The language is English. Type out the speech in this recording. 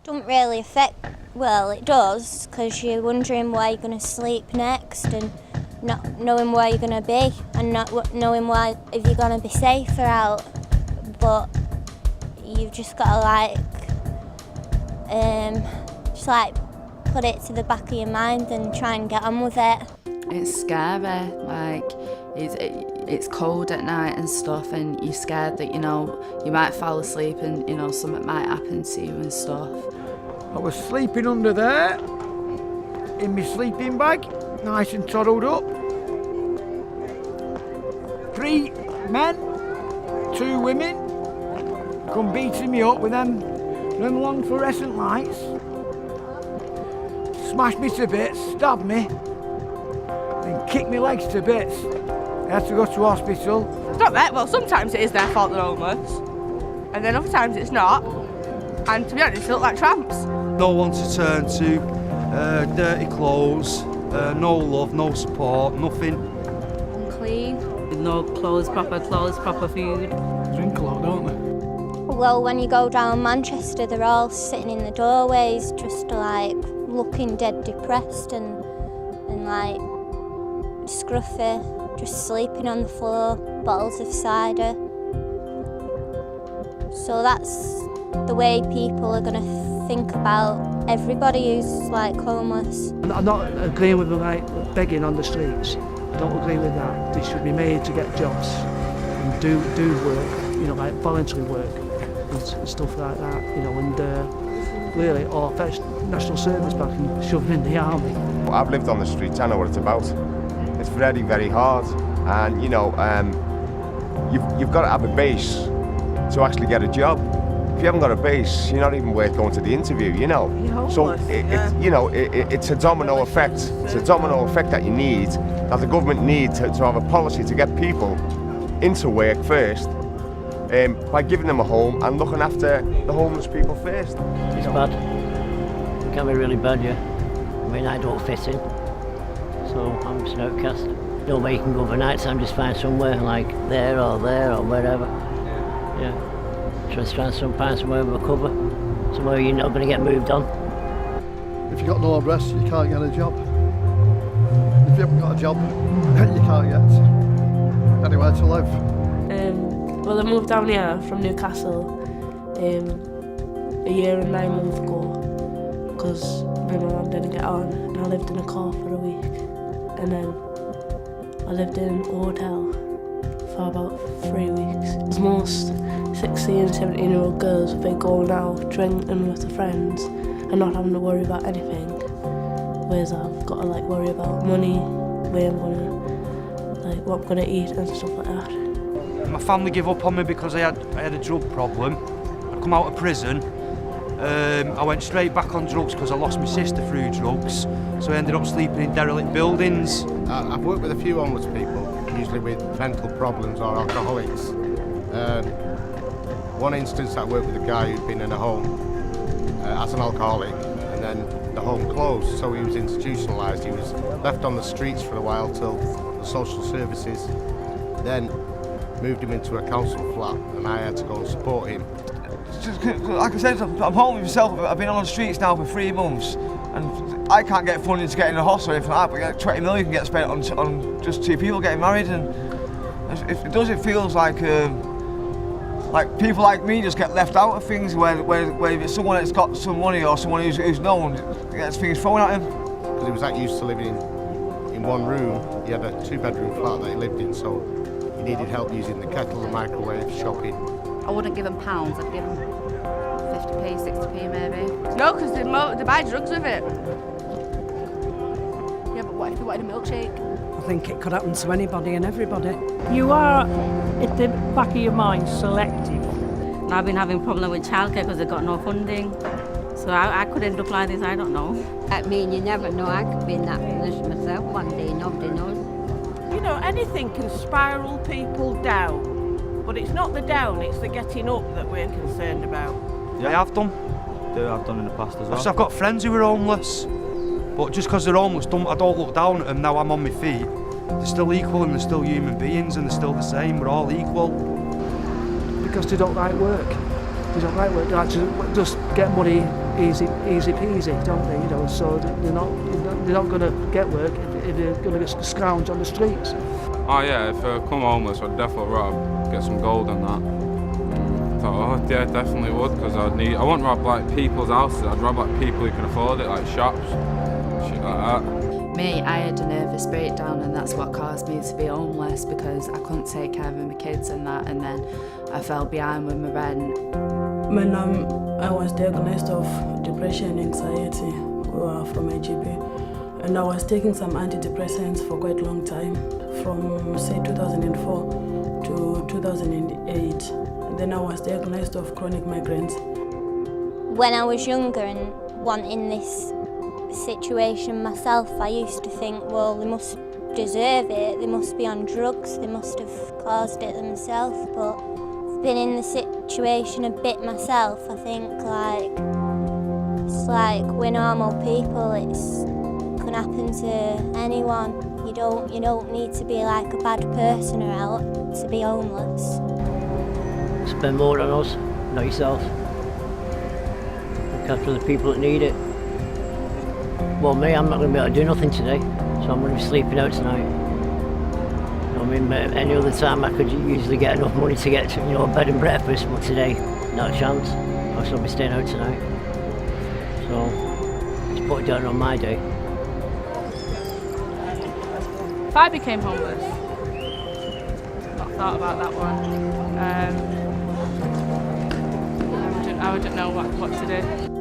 Don't really affect, well, it does, because you're wondering where you're going to sleep next and not knowing where you're going to be and not knowing where, if you're going to be safer out. But you've just got to put it to the back of your mind and try and get on with it. It's scary, it's cold at night and stuff, and you're scared that, you might fall asleep and, something might happen to you and stuff. I was sleeping under there, in my sleeping bag, nice and toddled up. 3 men, 2 women, come beating me up with them long fluorescent lights. Smashed me to bits, stabbed me, and kicked my legs to bits. I had to go to hospital. It's not that, well, sometimes it is their fault they're homeless, and then other times it's not. And to be honest, they look like tramps. No one to turn to, dirty clothes, no love, no support, nothing. Unclean, no clothes, proper food. Drink a lot, don't they? Well, when you go down Manchester, they're all sitting in the doorways, just looking dead depressed and scruffy, just sleeping on the floor, bottles of cider. So that's the way people are going to think about everybody who's homeless. I'm not agreeing with them begging on the streets. Don't agree with that. They should be made to get jobs and do work, voluntary work and stuff like that, and really, or fetch national service back and shove them in the army. I've lived on the streets, I know what it's about. It's very, very hard, and you've got to have a base to actually get a job. If you haven't got a base, you're not even worth going to the interview, So it's a domino effect. It's a domino effect that you need, that the government needs to have a policy to get people into work first, by giving them a home and looking after the homeless people first. It's bad. It can be really bad, yeah. I don't fit in, so I'm just an outcast. No way you can go overnight, so I'm just find somewhere there or wherever. Yeah. Just try and find somewhere with a cover, somewhere you're not going to get moved on. If you've got no address, you can't get a job. If you haven't got a job, you can't get anywhere to live. Well, I moved down here from Newcastle a year and 9 months ago because me and my mum didn't get on, and I lived in a car for a week, and then I lived in a hotel for about 3 weeks. Most 16 and 17-year-old girls have been going out, drinking with their friends and not having to worry about anything, whereas I've got to worry about money, where I'm gonna, what I'm gonna eat and stuff like that. My family gave up on me because I had a drug problem. I come out of prison. I went straight back on drugs because I lost my sister through drugs, so I ended up sleeping in derelict buildings. I've worked with a few homeless people, usually with mental problems or alcoholics. One instance I worked with a guy who'd been in a home as an alcoholic, and then the home closed, so he was institutionalised. He was left on the streets for a while till the social services then moved him into a council flat, and I had to go and support him. Like I said, I'm home myself. I've been on the streets now for 3 months, and I can't get funding to get in a hospital or anything like that, but 20 million can get spent on just 2 people getting married, and it feels like people like me just get left out of things where if it's someone that's got some money or someone who's known, gets things thrown at him. Because he was that used to living in one room. He had a 2-bedroom flat that he lived in, so he needed help using the kettle, the microwave, shopping. I wouldn't give him pounds, I'd give him 50p, 60p maybe. No, because they buy drugs with it. Yeah, but what if you wanted a milkshake? I think it could happen to anybody and everybody. You are, at the back of your mind, selective. And I've been having problems with childcare because they've got no funding. So I could end up like this, I don't know. I mean, you never know, I could be in that position myself one day, nobody knows. Anything can spiral people down, but it's not the down, it's the getting up that we're concerned about. Yeah, I have done. I've done in the past as well. I've got friends who are homeless, but just because they're homeless, I don't look down at them now I'm on my feet. They're still equal and they're still human beings and they're still the same, we're all equal. Because they don't like work. They don't like work, they like to just get money easy peasy, don't they? You know, so they're not going to get work if they're going to scrounge on the streets. Oh yeah, if I come homeless, I'd definitely rather get some gold on that. Oh yeah, definitely would, because I wouldn't rob like people's houses. I'd rob like people who can afford it, like shops, shit like that. Me, I had a nervous breakdown, and that's what caused me to be homeless, because I couldn't take care of my kids and that, and then I fell behind with my rent. When I was diagnosed of depression and anxiety from my GP, and I was taking some antidepressants for quite a long time, from say 2004 to 2008. And then I was diagnosed of chronic migraines. When I was younger and wanting this situation myself, I used to think, well, they must deserve it, they must be on drugs, they must have caused it themselves. But I've been in the situation a bit myself. I think it's like we're normal people, it can happen to anyone. You don't need to be like a bad person or out to be homeless. Spend more on us, not yourself. Look after the people that need it. Well, me, I'm not going to be able to do nothing today, so I'm going to be sleeping out tonight. I mean, any other time I could usually get enough money to get to, a bed and breakfast, but today, not a chance. I'll still be staying out tonight. So, just put it down on my day. If I became homeless, not thought about that one. I wouldn't know what to do.